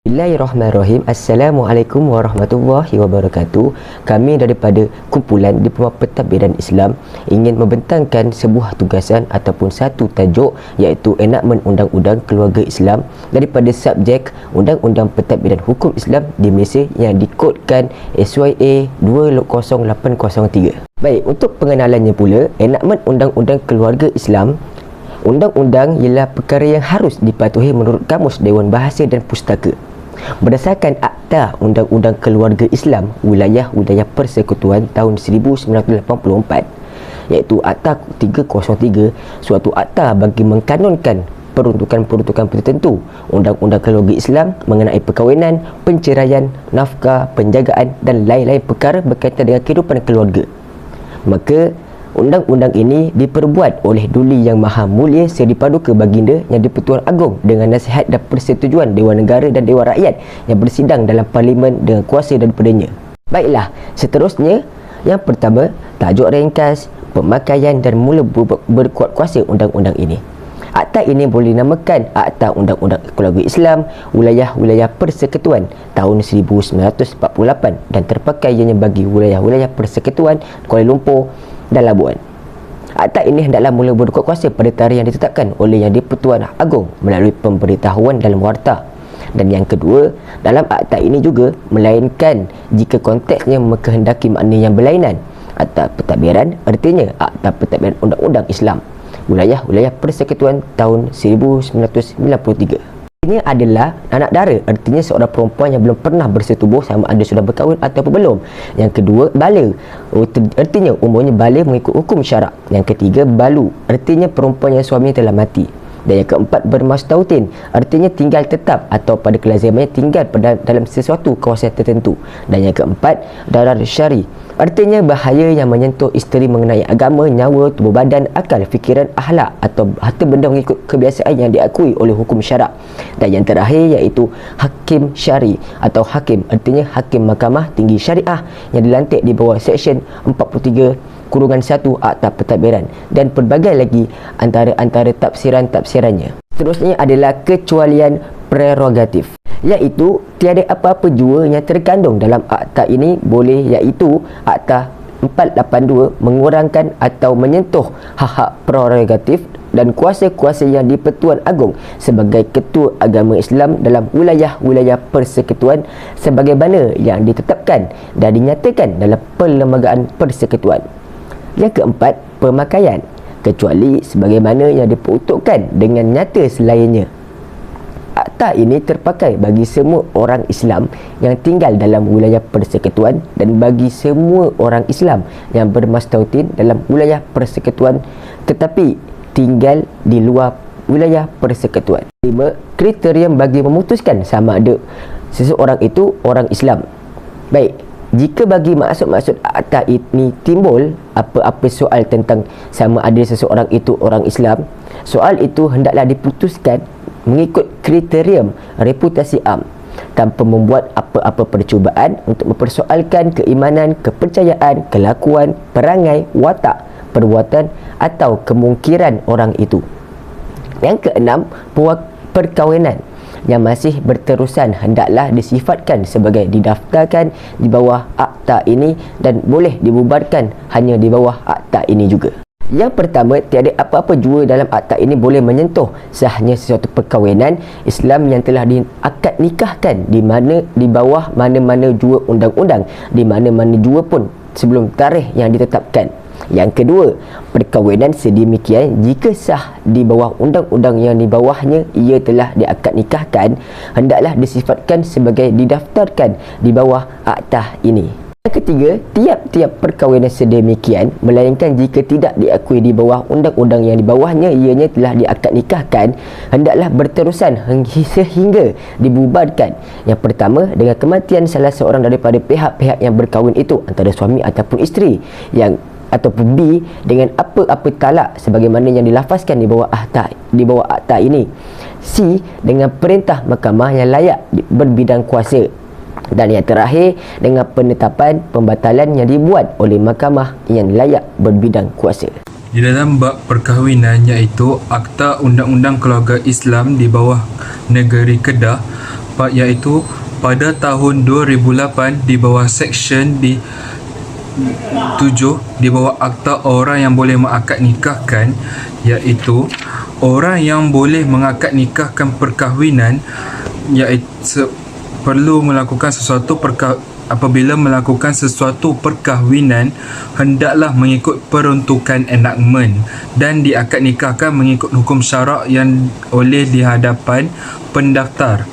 Bismillahirrahmanirrahim. Assalamualaikum warahmatullahi wabarakatuh. Kami daripada kumpulan Diploma Pentadbiran Islam ingin membentangkan sebuah tugasan ataupun satu tajuk, iaitu enakmen Undang-Undang Keluarga Islam daripada subjek Undang-Undang Pentadbiran Hukum Islam di Malaysia yang dikodkan SYA 20803. Baik, untuk pengenalannya pula, enakmen Undang-Undang Keluarga Islam, undang-undang ialah perkara yang harus dipatuhi menurut Kamus Dewan Bahasa dan Pustaka. Berdasarkan Akta Undang-Undang Keluarga Islam Wilayah-Wilayah Persekutuan tahun 1984, iaitu Akta 303, suatu akta bagi mengkanonkan peruntukan-peruntukan tertentu Undang-Undang Keluarga Islam mengenai perkahwinan, penceraian, nafkah, penjagaan dan lain-lain perkara berkaitan dengan kehidupan keluarga. Maka undang-undang ini diperbuat oleh Duli Yang Maha Mulia Seri Paduka Baginda Yang di-Pertuan Agong dengan nasihat dan persetujuan Dewan Negara dan Dewan Rakyat yang bersidang dalam Parlimen dengan kuasa daripadanya. Baiklah, seterusnya, yang pertama, tajuk ringkas, pemakaian dan mula berkuat kuasa undang-undang ini. Akta ini boleh dinamakan Akta Undang-Undang Keluarga Islam Wilayah-Wilayah Persekutuan tahun 1948 dan terpakai ianya bagi wilayah-wilayah persekutuan Kuala Lumpur dan Labuan. Akta ini hendaklah mula berkuat kuasa pada tarikh yang ditetapkan oleh Yang di-Pertuan Agong melalui pemberitahuan dalam warta. Dan yang kedua, dalam akta ini juga, melainkan jika konteksnya mengkehendaki makna yang berlainan, Akta Pentadbiran artinya Akta Pentadbiran Undang-Undang Islam Wilayah-Wilayah Persekutuan tahun 1993. Ini adalah anak dara, artinya seorang perempuan yang belum pernah bersetubuh, sama ada sudah berkahwin ataupun belum. Yang kedua, bala, artinya umurnya bala mengikut hukum syarak. Yang ketiga, balu, artinya perempuan yang suaminya telah mati. Dan yang keempat, bermastautin, artinya tinggal tetap atau pada kelazimannya tinggal dalam sesuatu kawasan tertentu. Dan yang keempat, darar syari, artinya bahaya yang menyentuh isteri mengenai agama, nyawa, tubuh badan, akal, fikiran, akhlak atau harta benda mengikut kebiasaan yang diakui oleh hukum syarak. Dan yang terakhir, iaitu hakim syari atau hakim, artinya hakim mahkamah tinggi syariah yang dilantik di bawah Seksyen 43(1) Akta Pentadbiran dan pelbagai lagi antara tafsiran-tafsirannya. Seterusnya adalah kecualian prerogatif, iaitu tiada apa-apa jua yang terkandung dalam akta ini boleh, iaitu Akta 482 mengurangkan atau menyentuh hak-hak prerogatif dan kuasa-kuasa Yang di-Pertuan Agong sebagai Ketua Agama Islam dalam wilayah-wilayah persekutuan sebagaimana yang ditetapkan dan dinyatakan dalam Perlembagaan Persekutuan. Yang keempat, pemakaian, kecuali sebagaimana yang diperuntukkan dengan nyata selainnya. Akta ini terpakai bagi semua orang Islam yang tinggal dalam wilayah persekutuan dan bagi semua orang Islam yang bermastautin dalam wilayah persekutuan tetapi tinggal di luar wilayah persekutuan. 5. Kriteria bagi memutuskan sama ada seseorang itu orang Islam. Baik, jika bagi maksud-maksud akta ini timbul apa-apa soal tentang sama ada seseorang itu orang Islam, soal itu hendaklah diputuskan mengikut kriteria reputasi am tanpa membuat apa-apa percubaan untuk mempersoalkan keimanan, kepercayaan, kelakuan, perangai, watak, perbuatan atau kemungkiran orang itu. Yang keenam, perkahwinan yang masih berterusan hendaklah disifatkan sebagai didaftarkan di bawah akta ini dan boleh dibubarkan hanya di bawah akta ini juga. Yang pertama, tiada apa-apa jua dalam akta ini boleh menyentuh sahnya sesuatu perkahwinan Islam yang telah diakad nikahkan di bawah mana-mana jua undang-undang, di mana-mana jua pun sebelum tarikh yang ditetapkan. Yang kedua, perkahwinan sedemikian jika sah di bawah undang-undang yang di bawahnya ia telah diakad nikahkan, hendaklah disifatkan sebagai didaftarkan di bawah akta ini. Yang ketiga, tiap-tiap perkahwinan sedemikian melainkan jika tidak diakui di bawah undang-undang yang di bawahnya ianya telah diakad nikahkan, hendaklah berterusan sehingga dibubarkan. Yang pertama, dengan kematian salah seorang daripada pihak-pihak yang berkahwin itu, antara suami ataupun isteri, ataupun B, dengan apa-apa talak sebagaimana yang dilafazkan di bawah akta ini. C, dengan perintah mahkamah yang layak berbidang kuasa. Dan yang terakhir, dengan penetapan pembatalan yang dibuat oleh mahkamah yang layak berbidang kuasa. Di dalam bab perkahwinan, iaitu Akta Undang-Undang Keluarga Islam di bawah Negeri Kedah, iaitu pada tahun 2008 di bawah Seksyen 7 di bawah Akta Orang yang boleh mengakad nikahkan, iaitu orang yang boleh mengakad nikahkan perkahwinan iaitu perlu melakukan apabila melakukan sesuatu perkahwinan hendaklah mengikut peruntukan enactment dan diakad nikahkan mengikut hukum syarak yang oleh di hadapan pendaftar.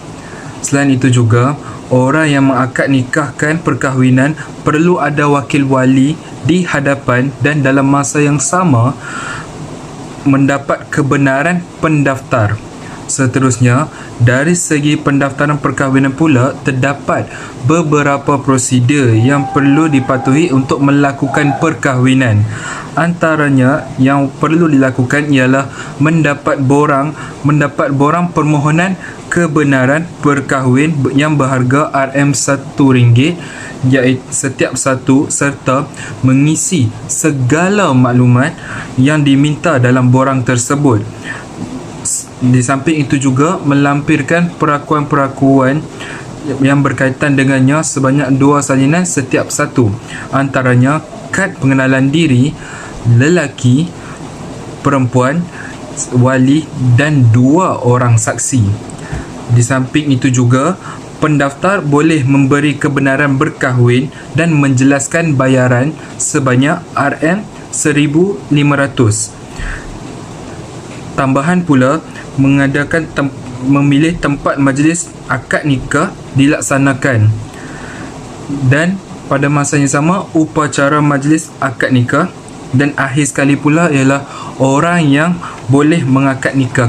Selain itu juga, orang yang mengakad nikahkan perkahwinan perlu ada wakil wali di hadapan dan dalam masa yang sama mendapat kebenaran pendaftar. Seterusnya, dari segi pendaftaran perkahwinan pula, terdapat beberapa prosedur yang perlu dipatuhi untuk melakukan perkahwinan. Antaranya yang perlu dilakukan ialah mendapat borang permohonan kebenaran perkahwin yang berharga RM1 iaitu setiap satu, serta mengisi segala maklumat yang diminta dalam borang tersebut. Di samping itu juga melampirkan perakuan-perakuan yang berkaitan dengannya sebanyak 2 salinan setiap satu, antaranya kad pengenalan diri lelaki, perempuan, wali dan 2 orang saksi. Di samping itu juga pendaftar boleh memberi kebenaran berkahwin dan menjelaskan bayaran sebanyak RM1,500. Tambahan pula, memilih tempat majlis akad nikah dilaksanakan, dan pada masa yang sama upacara majlis akad nikah, dan akhir sekali pula ialah orang yang boleh mengakad nikah.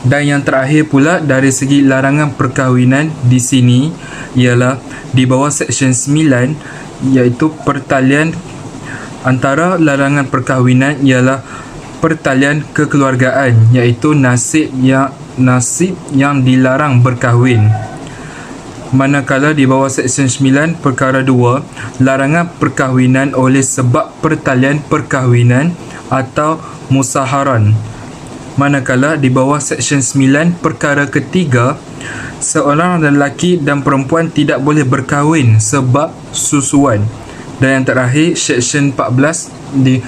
Dan yang terakhir pula dari segi larangan perkahwinan di sini ialah di bawah Seksyen 9, iaitu pertalian. Antara larangan perkahwinan ialah pertalian kekeluargaan, iaitu nasib yang dilarang berkahwin. Manakala di bawah Seksyen 9 Perkara 2, larangan perkahwinan oleh sebab pertalian perkahwinan atau musaharan. Manakala di bawah Seksyen 9 Perkara ketiga, seorang lelaki dan perempuan tidak boleh berkahwin sebab susuan. Dan yang terakhir, Seksyen 14 di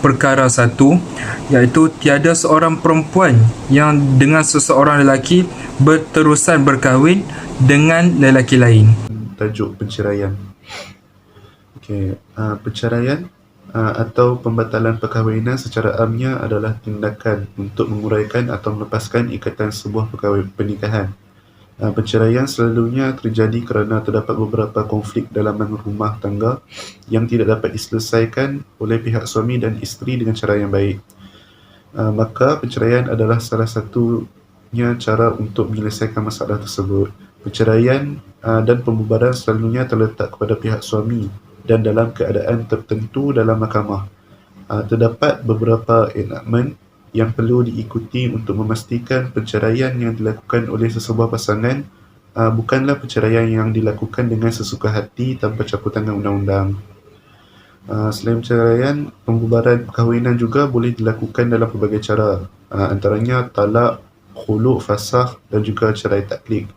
Perkara 1, iaitu tiada seorang perempuan yang dengan seseorang lelaki berterusan berkahwin dengan lelaki lain. Tajuk perceraian. Perceraian atau pembatalan perkahwinan secara amnya adalah tindakan untuk menguraikan atau melepaskan ikatan sebuah pernikahan. Perceraian selalunya terjadi kerana terdapat beberapa konflik dalam rumah tangga yang tidak dapat diselesaikan oleh pihak suami dan isteri dengan cara yang baik. Maka perceraian adalah salah satunya cara untuk menyelesaikan masalah tersebut. Perceraian dan pembubaran selalunya terletak kepada pihak suami dan dalam keadaan tertentu dalam mahkamah. Terdapat beberapa enactment yang perlu diikuti untuk memastikan perceraian yang dilakukan oleh sesebuah pasangan bukanlah perceraian yang dilakukan dengan sesuka hati tanpa campur tangan undang-undang. Selain perceraian, pembubaran perkahwinan juga boleh dilakukan dalam pelbagai cara, antaranya talak, khuluk, fasakh dan juga cerai taklid.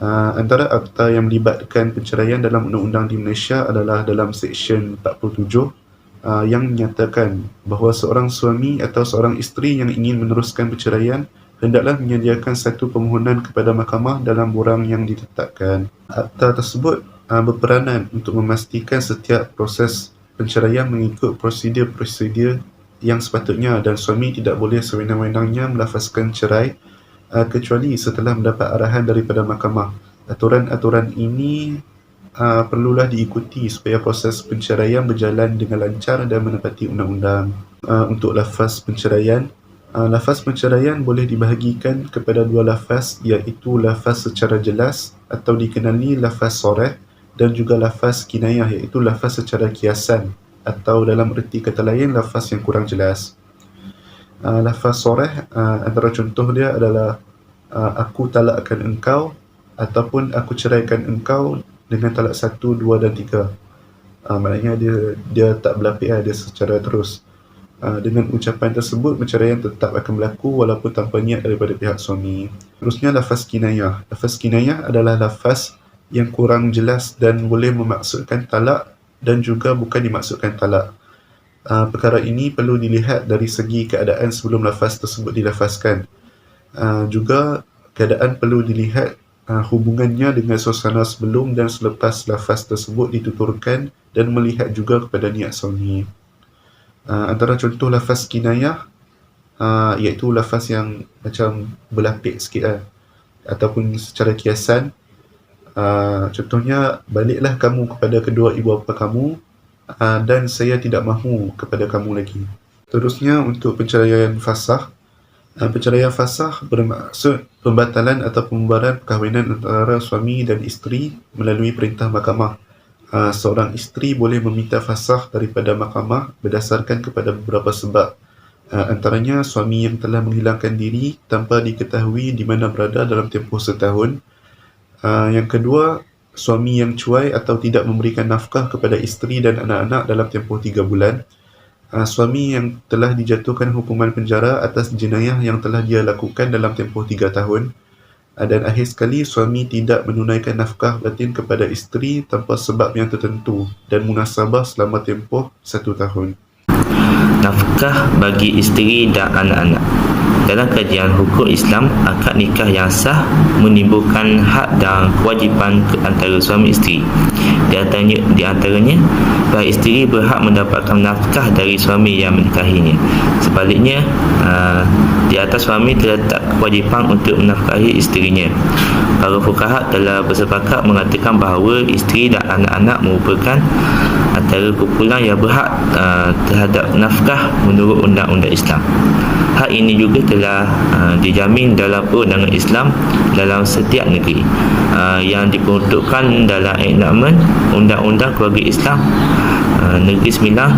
Antara akta yang melibatkan perceraian dalam undang-undang di Malaysia adalah dalam Seksyen 47 yang menyatakan bahawa seorang suami atau seorang isteri yang ingin meneruskan perceraian hendaklah menyediakan satu permohonan kepada mahkamah dalam borang yang ditetapkan. Akta tersebut berperanan untuk memastikan setiap proses perceraian mengikut prosedur-prosedur yang sepatutnya, dan suami tidak boleh sewenang-wenangnya melafazkan cerai kecuali setelah mendapat arahan daripada mahkamah. Aturan-aturan ini perlulah diikuti supaya proses perceraian berjalan dengan lancar dan menepati undang-undang. Untuk lafaz perceraian boleh dibahagikan kepada 2 lafaz, iaitu lafaz secara jelas atau dikenali lafaz soreh, dan juga lafaz kinayah, iaitu lafaz secara kiasan atau dalam erti kata lain lafaz yang kurang jelas. Lafaz soreh, antara contoh dia adalah aku talakkan engkau ataupun aku ceraikan engkau dengan talak 1, 2 dan 3. Maknanya dia tak berlapik, dia secara terus. Dengan ucapan tersebut, perceraian tetap akan berlaku walaupun tanpa niat daripada pihak suami. Terusnya, lafaz kinayah. Lafaz kinayah adalah lafaz yang kurang jelas dan boleh memaksudkan talak dan juga bukan dimaksudkan talak. Perkara ini perlu dilihat dari segi keadaan sebelum lafaz tersebut dilafazkan. Juga keadaan perlu dilihat hubungannya dengan suasana sebelum dan selepas lafaz tersebut dituturkan dan melihat juga kepada niat suami. Antara contoh lafaz kinayah iaitu lafaz yang macam berlapik sikit ataupun secara kiasan. Contohnya, baliklah kamu kepada kedua ibu bapa kamu dan saya tidak mahu kepada kamu lagi. Terusnya, untuk perceraian fasakh. Perceraian fasakh bermaksud pembatalan atau pembubaran perkahwinan antara suami dan isteri melalui perintah mahkamah. Seorang isteri boleh meminta fasakh daripada mahkamah berdasarkan kepada beberapa sebab. Antaranya, suami yang telah menghilangkan diri tanpa diketahui di mana berada dalam tempoh setahun. Yang kedua, suami yang cuai atau tidak memberikan nafkah kepada isteri dan anak-anak dalam tempoh 3 bulan. Suami yang telah dijatuhkan hukuman penjara atas jenayah yang telah dia lakukan dalam tempoh 3 tahun. Dan akhir sekali, suami tidak menunaikan nafkah batin kepada isteri tanpa sebab yang tertentu dan munasabah selama tempoh 1 tahun. Nafkah bagi isteri dan anak-anak. Dalam kajian hukum Islam, akad nikah yang sah menimbulkan hak dan kewajipan antara suami isteri. Di antaranya, bahawa isteri berhak mendapatkan nafkah dari suami yang menikahinya. Sebaliknya, di atas suami terletak kewajipan untuk menafkahi isterinya. Para fuqaha telah bersepakat mengatakan bahawa isteri dan anak-anak merupakan antara kumpulan yang berhak terhadap nafkah menurut undang-undang Islam. Hak ini juga telah dijamin dalam perundangan Islam dalam setiap negeri yang diperuntukkan dalam enakmen Undang-Undang Keluarga Islam Negeri Sembilan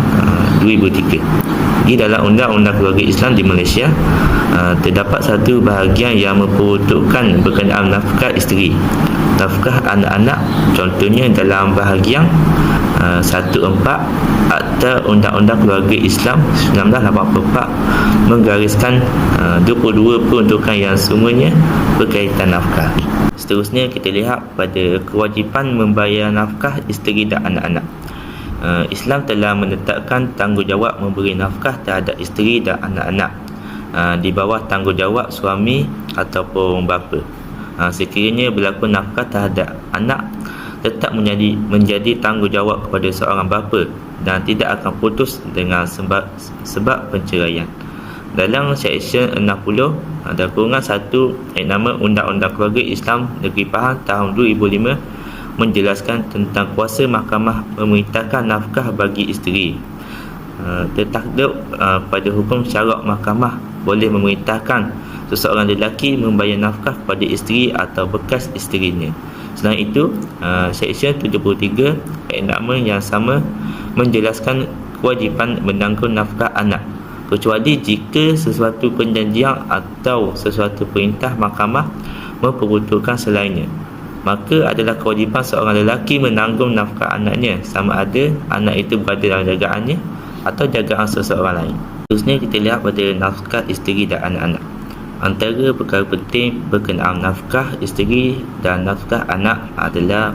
2003. Di dalam Undang-Undang Keluarga Islam di Malaysia terdapat satu bahagian yang memperuntukkan berkenaan nafkah isteri, nafkah anak-anak. Contohnya dalam bahagian 1/4 Akta Undang-Undang Keluarga Islam 1984 menggariskan 22 peruntukan yang semuanya berkaitan nafkah. Seterusnya, kita lihat pada kewajipan membayar nafkah isteri dan anak-anak. Islam telah menetapkan tanggungjawab memberi nafkah terhadap isteri dan anak-anak di bawah tanggungjawab suami ataupun bapa. Sekiranya berlaku nafkah terhadap anak, tetap menjadi tanggungjawab kepada seorang bapa dan tidak akan putus dengan sebab perceraian. Dalam Seksyen 60 ada kurungan 1 nama Undang-Undang Keluarga Islam Negeri Pahang tahun 2005 menjelaskan tentang kuasa mahkamah memerintahkan nafkah bagi isteri. Tertakluk pada hukum syarak, mahkamah boleh memerintahkan seseorang lelaki membayar nafkah kepada isteri atau bekas isterinya. Selain itu, Seksyen 73 enakmen yang sama menjelaskan kewajipan menanggung nafkah anak, kecuali jika sesuatu perjanjian atau sesuatu perintah mahkamah memperuntukkan selainnya. Maka adalah kewajipan seorang lelaki menanggung nafkah anaknya, sama ada anak itu berada dalam jagaannya atau jagaan seseorang lain. Terusnya, kita lihat pada nafkah isteri dan anak-anak. Antara perkara penting berkenaan nafkah isteri dan nafkah anak adalah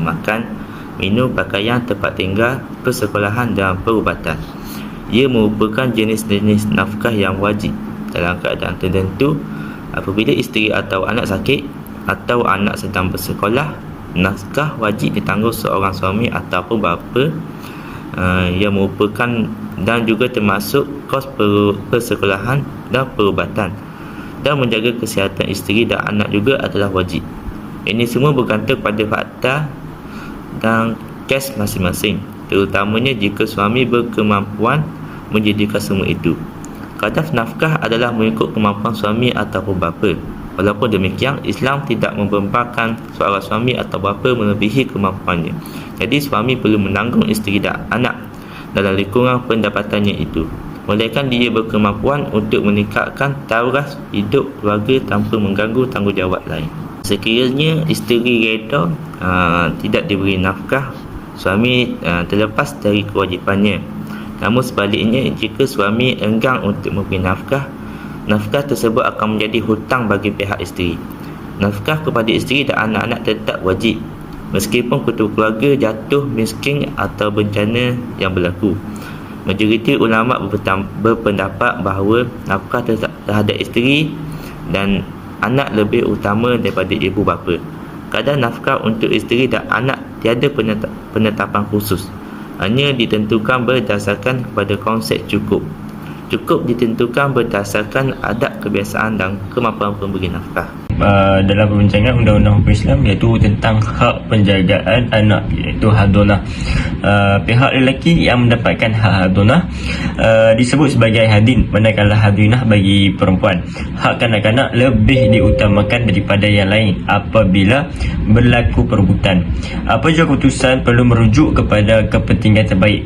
makan, minum, pakaian, tempat tinggal, persekolahan dan perubatan. Ia merupakan jenis-jenis nafkah yang wajib dalam keadaan tertentu. Apabila isteri atau anak sakit atau anak sedang bersekolah, nafkah wajib ditanggung seorang suami ataupun bapa yang merupakan dan juga termasuk kos persekolahan dan perubatan. Dan menjaga kesihatan isteri dan anak juga adalah wajib. Ini semua bergantung pada fakta dan kes masing-masing, terutamanya jika suami berkemampuan menjadikan semua itu. Kadar nafkah adalah mengikut kemampuan suami ataupun bapa. Walaupun demikian, Islam tidak membebankan seorang suami atau bapa melebihi kemampuannya. Jadi suami perlu menanggung isteri dan anak dalam lingkungan pendapatannya itu, melainkan dia berkemampuan untuk meningkatkan taraf hidup keluarga tanpa mengganggu tanggungjawab lain. Sekiranya isteri reda tidak diberi nafkah, suami terlepas dari kewajipannya. Namun sebaliknya, jika suami enggan untuk memberi nafkah, nafkah tersebut akan menjadi hutang bagi pihak isteri. Nafkah kepada isteri dan anak-anak tetap wajib meskipun ketua keluarga jatuh miskin atau bencana yang berlaku. Majoriti ulama berpendapat bahawa nafkah terhadap isteri dan anak lebih utama daripada ibu bapa. Kadar nafkah untuk isteri dan anak tiada penetapan khusus, hanya ditentukan berdasarkan kepada konsep cukup. Cukup ditentukan berdasarkan adat, kebiasaan dan kemampuan pemberi nafkah. Dalam perbincangan undang-undang hukum Islam, iaitu tentang hak penjagaan anak, iaitu hadonah. Pihak lelaki yang mendapatkan hak hadonah disebut sebagai hadin, manakala hadinah bagi perempuan. Hak kanak-kanak lebih diutamakan daripada yang lain apabila berlaku perebutan. Apa jua keputusan perlu merujuk kepada kepentingan terbaik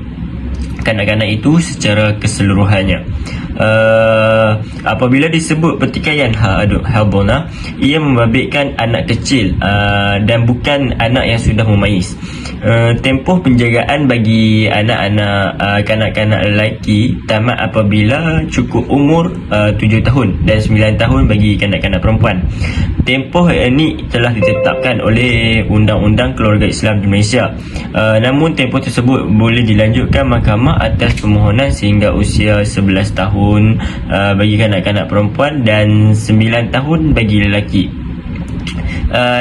kanak-kanak itu secara keseluruhannya. Apabila disebut pertikaian hadonah, ia membabitkan anak kecil dan bukan anak yang sudah memayis. Tempoh penjagaan bagi anak-anak kanak-kanak lelaki tamat apabila cukup umur 7 tahun dan 9 tahun bagi kanak-kanak perempuan. Tempoh ini telah ditetapkan oleh Undang-Undang Keluarga Islam di Malaysia. Namun tempoh tersebut boleh dilanjutkan mahkamah atas permohonan sehingga usia 11 tahun bagi kanak-kanak perempuan dan 9 tahun bagi lelaki.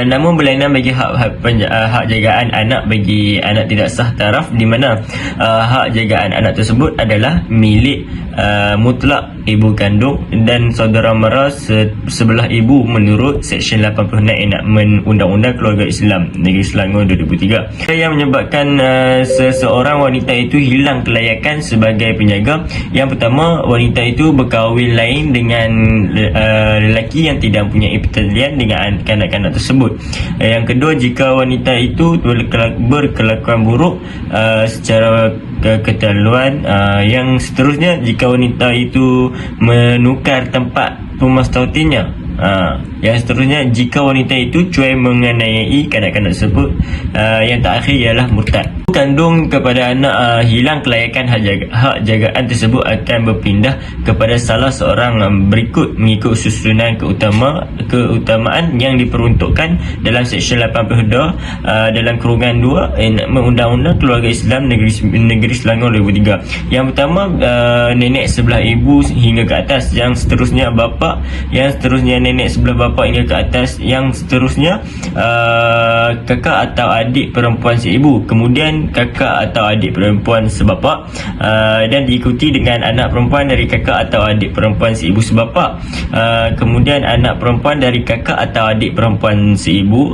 Namun berlainan bagi hak jagaan anak bagi anak tidak sah taraf, di mana hak jagaan anak tersebut adalah milik mutlak ibu kandung dan saudara mara sebelah ibu menurut Seksyen 86 Enakmen Undang-Undang Keluarga Islam Negeri Selangor 2003. Yang menyebabkan seseorang wanita itu hilang kelayakan sebagai penjaga. Yang pertama, wanita itu berkahwin lain dengan lelaki yang tidak mempunyai pertalian dengan kanak-kanak tersebut. Yang kedua, jika wanita itu berkelakuan buruk secara keterlaluan. Yang seterusnya, jika wanita itu menukar tempat pemastautinnya. Yang seterusnya, jika wanita itu cuai menganiayai kanak-kanak tersebut. Yang terakhir ialah murtad. Kandung kepada anak hilang kelayakan hak jagaan tersebut akan berpindah kepada salah seorang berikut mengikut susunan keutamaan yang diperuntukkan dalam Seksyen 82 dalam kurungan 2 Enakmen Undang-Undang Keluarga Islam Negeri Selangor 2003. Yang pertama, nenek sebelah ibu hingga ke atas. Yang seterusnya bapa. Yang seterusnya nenek sebelah bapa hingga ke atas. Yang seterusnya kakak atau adik perempuan seibu. Kemudian kakak atau adik perempuan sebapa, dan diikuti dengan anak perempuan dari kakak atau adik perempuan seibu sebapa. Kemudian anak perempuan dari kakak atau adik perempuan seibu.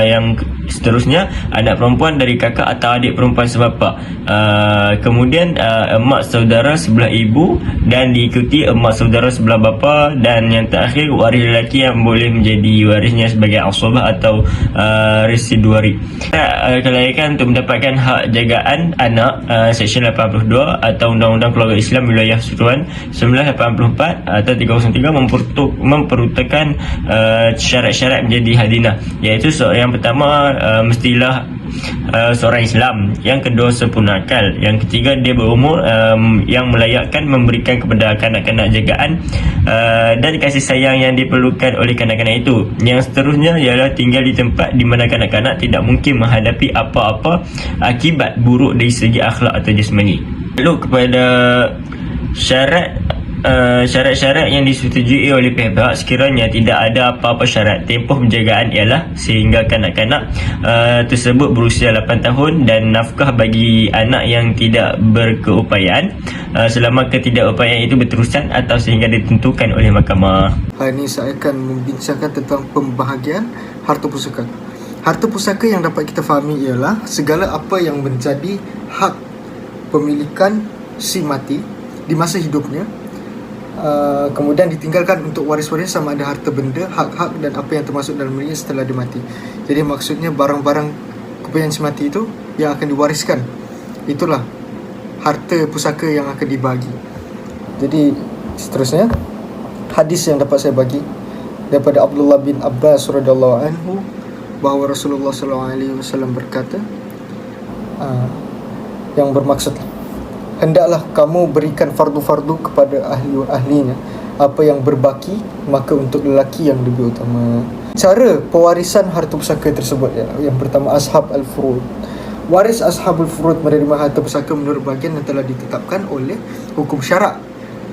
Yang seterusnya anak perempuan dari kakak atau adik perempuan sebapa. Kemudian emak saudara sebelah ibu dan diikuti emak saudara sebelah bapa. Dan yang terakhir, waris lelaki yang boleh menjadi warisnya sebagai asabah atau residuari. Kelayakan untuk mendapatkan hak jagaan anak, Seksyen 82 atau Undang-Undang Keluarga Islam Wilayah Suruhan 1984 atau 303 memperuntukkan syarat-syarat menjadi hadinah, iaitu yang pertama, mestilah seorang Islam. Yang kedua, sempurna akal. Yang ketiga, dia berumur yang melayakkan memberikan kepada kanak-kanak jagaan dan kasih sayang yang diperlukan oleh kanak-kanak itu. Yang seterusnya ialah tinggal di tempat di mana kanak-kanak tidak mungkin menghadapi apa-apa akibat buruk dari segi akhlak atau jasmani. Lalu kepada syarat-syarat yang disetujui oleh pihak-pihak, sekiranya tidak ada apa-apa syarat, tempoh penjagaan ialah sehingga kanak-kanak tersebut berusia 8 tahun dan nafkah bagi anak yang tidak berkeupayaan selama ketidakupayaan itu berterusan atau sehingga ditentukan oleh mahkamah. Hari ini saya akan membincangkan tentang pembahagian harta pusaka. Harta pusaka yang dapat kita fahami ialah segala apa yang menjadi hak pemilikan si mati di masa hidupnya, kemudian ditinggalkan untuk waris-waris sama ada harta benda, hak-hak dan apa yang termasuk dalam dirinya setelah dia mati. Jadi maksudnya barang-barang kepunyaan si mati itu yang akan diwariskan. Itulah harta pusaka yang akan dibagi. Jadi seterusnya, hadis yang dapat saya bagi daripada Abdullah bin Abbas radhiyallahu anhu bahawa Rasulullah SAW berkata, yang bermaksud hendaklah kamu berikan fardu-fardu kepada ahli-ahlinya. Apa yang berbaki, maka untuk lelaki yang lebih utama. Cara pewarisan harta pusaka tersebut, yang pertama, ashab al-furud. Waris ashabul furud menerima harta pusaka menurut bahagian yang telah ditetapkan oleh hukum syarak,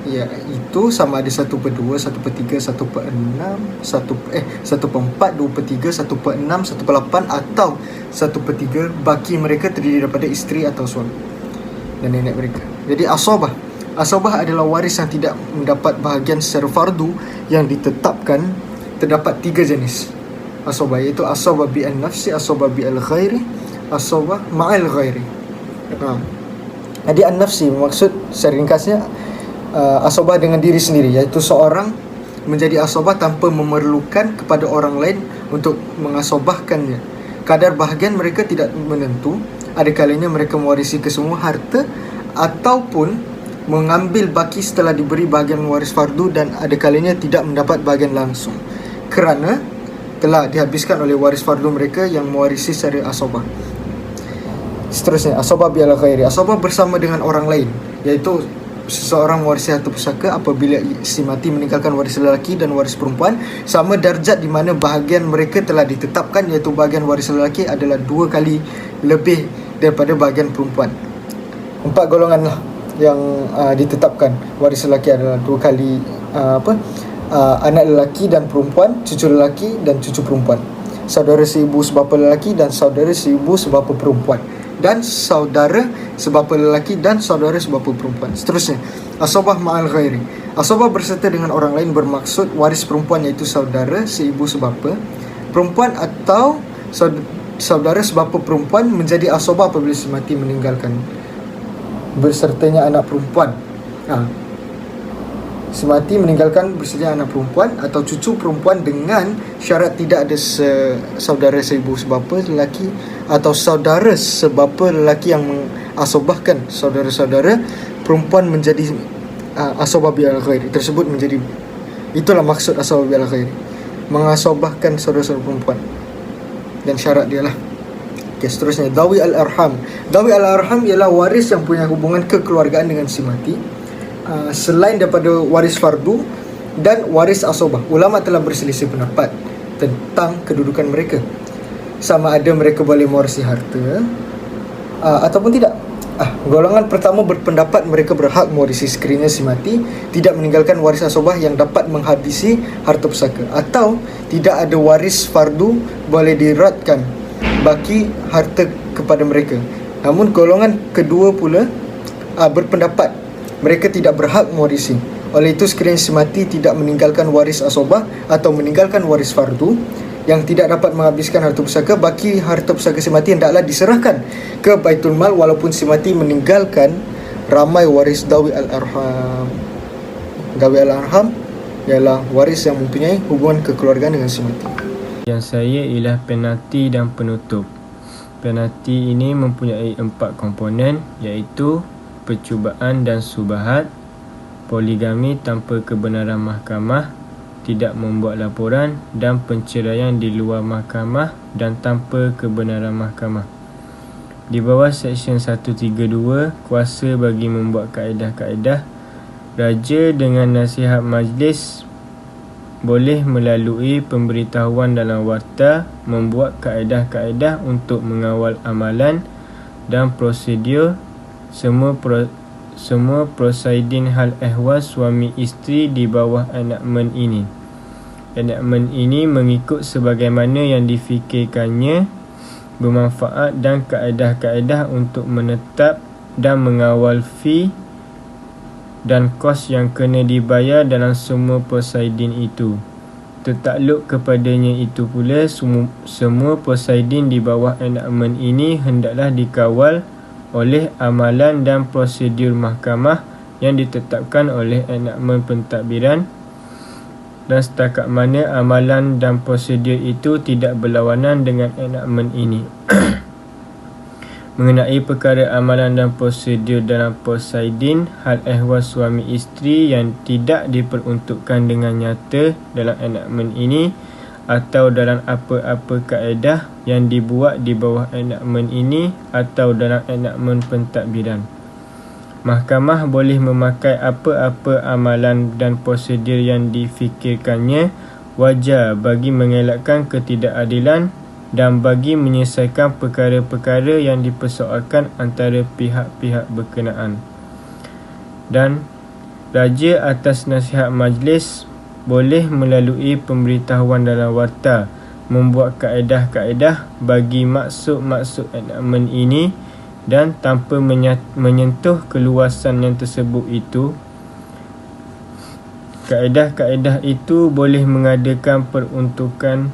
iaitu sama ada 1/2, 1/3, 1/6, 1/4, 2/3, 1/6, 1/8 atau 1/3 baki mereka terdiri daripada isteri atau suami dan nenek mereka. Jadi asabah adalah waris yang tidak mendapat bahagian secara fardu yang ditetapkan. Terdapat 3 jenis asabah, iaitu asabah bi'an nafsi, asabah bi'al ghairi, asabah ma'al ghairi. Jadi an-nafsi maksud secara ringkasnya asabah dengan diri sendiri, iaitu seorang menjadi asabah tanpa memerlukan kepada orang lain untuk mengasabahkannya. Kadar bahagian mereka tidak menentu. Ada kalanya mereka mewarisi kesemua harta ataupun mengambil baki setelah diberi bahagian waris fardu, dan ada kalanya tidak mendapat bahagian langsung kerana telah dihabiskan oleh waris fardu mereka yang mewarisi secara asabah. Seterusnya, asabah bi'al ghairi, asabah bersama dengan orang lain, iaitu seseorang mewarisi harta pusaka apabila si mati meninggalkan waris lelaki dan waris perempuan sama darjat, di mana bahagian mereka telah ditetapkan, iaitu bahagian waris lelaki adalah 2 kali lebih daripada bahagian perempuan. 4 golongan lah yang ditetapkan. Waris lelaki adalah 2 kali anak lelaki dan perempuan, cucu lelaki dan cucu perempuan, saudara seibu sebapa lelaki dan saudara seibu sebapa perempuan, dan saudara sebapa lelaki dan saudara sebapa perempuan. Seterusnya, asabah ma'al ghairi, asabah berserta dengan orang lain bermaksud waris perempuan, iaitu saudara seibu sebapa perempuan atau saudara sebapa perempuan menjadi asabah apabila si mati meninggalkan bersertanya anak perempuan. Si mati meninggalkan bersertanya anak perempuan atau cucu perempuan dengan syarat tidak ada saudara seibu sebapa lelaki atau saudara sebapa lelaki yang mengasabahkan saudara-saudara perempuan menjadi asabah bi'al ghairi tersebut menjadi, itulah maksud asabah bi'al ghairi, mengasabahkan saudara-saudara perempuan, dan syarat dia lah. Seterusnya, dawi al-arham. Dawi al-arham ialah waris yang punya hubungan kekeluargaan dengan si mati selain daripada waris fardu dan waris asabah. Ulama telah berselisih pendapat tentang kedudukan mereka, sama ada mereka boleh mewarisi harta ataupun tidak. Golongan pertama berpendapat mereka berhak mewarisi sekiranya si mati tidak meninggalkan waris asabah yang dapat menghabisi harta pusaka, atau tidak ada waris fardu boleh diratkan baki harta kepada mereka. Namun golongan kedua pula berpendapat mereka tidak berhak mewarisi. Oleh itu, sekiranya si mati tidak meninggalkan waris asabah atau meninggalkan waris fardu yang tidak dapat menghabiskan harta pusaka, baki harta pusaka si mati hendaklah diserahkan ke Baitul Mal walaupun si mati meninggalkan ramai waris dawi al-arham. Dawi al-arham ialah waris yang mempunyai hubungan kekeluargaan dengan si mati. Yang saya ialah penalti dan penutup. Penalti ini mempunyai 4 komponen, iaitu percubaan dan subahat, poligami tanpa kebenaran mahkamah, tidak membuat laporan, dan penceraian di luar mahkamah dan tanpa kebenaran mahkamah. Di bawah Seksyen 132, kuasa bagi membuat kaedah-kaedah, raja dengan nasihat majlis boleh melalui pemberitahuan dalam warta membuat kaedah-kaedah untuk mengawal amalan dan prosedur semua prosidin hal ehwal suami isteri di bawah enakmen ini. Enakmen ini mengikut sebagaimana yang difikirkannya bermanfaat dan kaedah-kaedah untuk menetap dan mengawal fee dan kos yang kena dibayar dalam semua prosidin itu. Tertakluk kepadanya itu pula semua prosidin di bawah enakmen ini hendaklah dikawal oleh amalan dan prosedur mahkamah yang ditetapkan oleh enakmen pentadbiran, dan setakat mana amalan dan prosedur itu tidak berlawanan dengan enakmen ini. Mengenai perkara amalan dan prosedur dalam prosidin hal ehwal suami isteri yang tidak diperuntukkan dengan nyata dalam enakmen ini atau dalam apa-apa kaedah yang dibuat di bawah enakmen ini atau dalam enakmen pentadbiran, Mahkamah boleh memakai apa-apa amalan dan prosedur yang difikirkannya wajar bagi mengelakkan ketidakadilan dan bagi menyelesaikan perkara-perkara yang dipersoalkan antara pihak-pihak berkenaan. Dan raja atas nasihat majlis boleh melalui pemberitahuan dalam warta membuat kaedah-kaedah bagi maksud-maksud enakmen ini, dan tanpa menyentuh keluasan yang tersebut itu, kaedah-kaedah itu boleh mengadakan peruntukan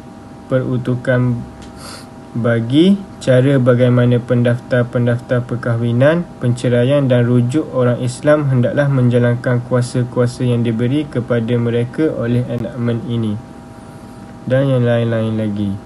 bagi cara bagaimana pendaftar-pendaftar perkahwinan, penceraian dan rujuk orang Islam hendaklah menjalankan kuasa-kuasa yang diberi kepada mereka oleh enakmen ini, dan yang lain-lain lagi.